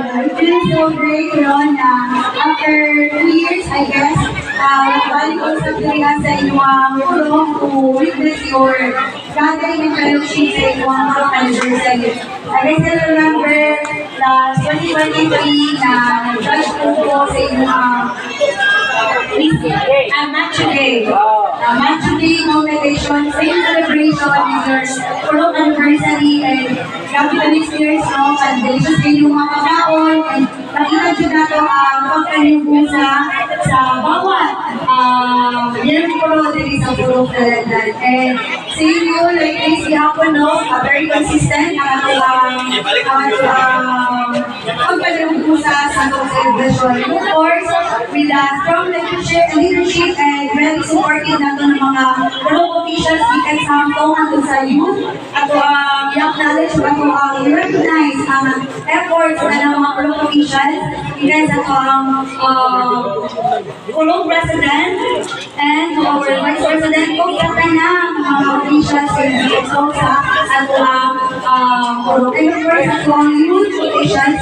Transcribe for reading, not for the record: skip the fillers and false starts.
I feel so great, after 2 years, I guess, balik ko sa Pilihan sa inyong tulong to witness your gathering and fellowship sa inyong anniversary. I still remember the 2023 na nag-judge ko sa inyong match today. Match today nomination, same celebration with your tulong anniversary, and grabe na experience mo, and delicious kayo yung mga pagkaon, and nakita nyo na ito ang pagkalimutan sa bawat yan po din sa tulong talaga. And seeing you like this, hapon, very consistent ang pagkalimutan sa celebration. Of course, with a strong leadership and very supportive na ito ng mga local officials, we can samtong ito sa youth, at i-acknowledge at i-recognize ang efforts ng mga local officials, even sa Kulong President and our Vice President, kung kata na mga officials sa at Kulong. And of course, at youth officials,